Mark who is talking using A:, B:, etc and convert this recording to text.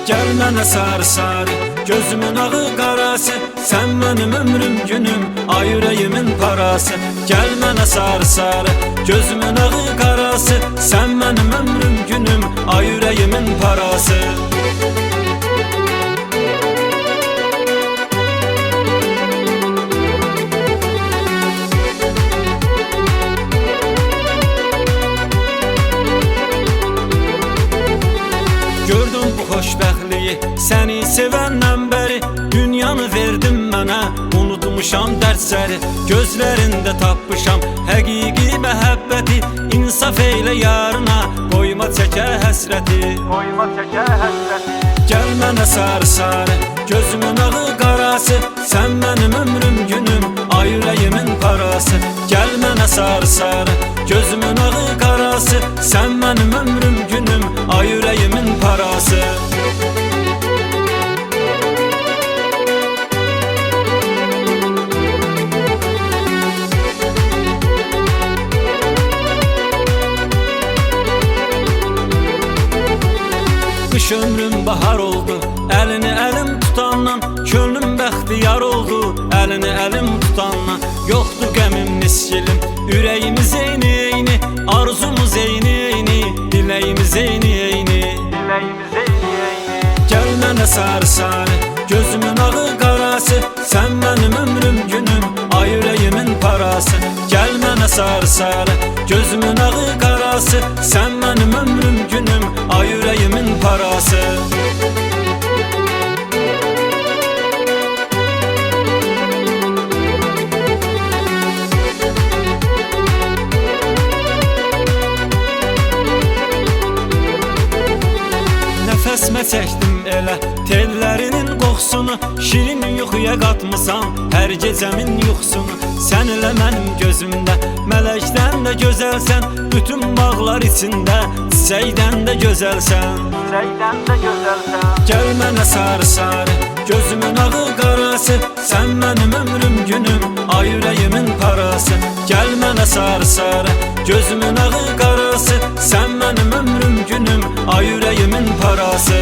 A: Gel mənə sarı-sarı, gözümün ağı qarası, sən mənim ömrüm günüm, ay ürəyimin parası. Gel mənə sarı-sarı, gözümün ağı qarası, sən mənim ömrüm günüm, ay ürəyimin parası. Gördüm bu xoşbəxtliyi, səni sevəndən bəri, dünyanı verdim mənə, unutmuşam dərsləri. Gözlərində tapmışam həqiqi məhəbbəti, insaf eylə yarına, qoyma çəkə həsrəti. Gəl mənə sarı-sarı, gözümün ağı qarası, sən mənim ömrüm günüm, ay ürəyimin parası. Gəl mənə sarı-sarı, gözümün ağı qarası, sən mənim ömrüm günüm, ay ürəyimin parası. Qış ömrüm bahar oldu, əlini əlim tutandan, könlüm bəxtiyar oldu, əlini əlim tutandan. Yoxdur qəmim nisgilim, ürəyimiz eyni, arzumuz eyni, diləyimiz eyni. Gəl mənə sarı-sarı, gözümün ağı qarası, sən mənim ömrüm günüm, ay ürəyimin parası. Gəl mənə sarı-sarı, gözümün ağı qarası, sən mənim ömrüm günüm, ay ürəyimin parası. Nəfəsmə çəkdim elə tellərinin qoxusunu, şirin yuxuya qatmısan hər gecəmin yuxusunu. Sən elə mənim gözümdə, mələkdən də gözəlsən, bütün bağlar içində, çiçəkdən də gözəlsən. Gəl mənə sarı-sarı, gözümün ağı qarası, sən mənim ömrüm günüm, ay ürəyimin parası. Gəl mənə sarı-sarı, gözümün ağı qarası, sən mənim ömrüm günüm, ay ürəyimin parası.